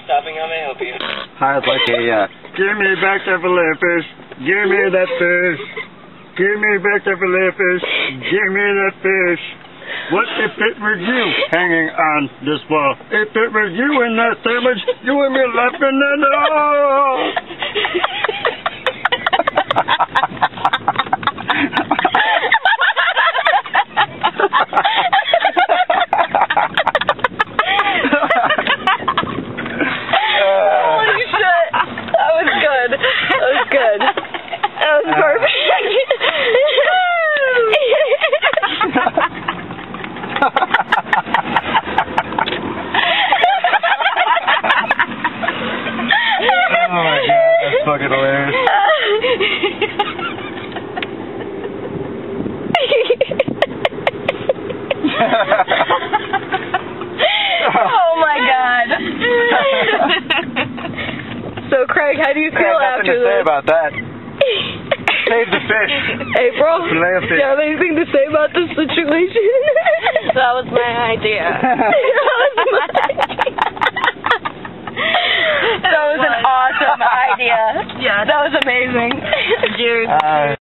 stopping. How may I help you? I'd like a, give me back that fillet fish. Give me that fish. Give me back that fillet fish. Give me that fish. What if it were you hanging on this wall? If it were you in that sandwich, you would be laughing at all. Holy shit. That was good. That was good. That was perfect. Oh my god, that's fucking hilarious. Oh my god. So Craig, how do you feel after this? I have nothing to say about that. Save the fish. April, Fillet of do fish. you have anything to say about this situation? That was my idea. That was an awesome idea. Yeah. That was amazing. Cheers.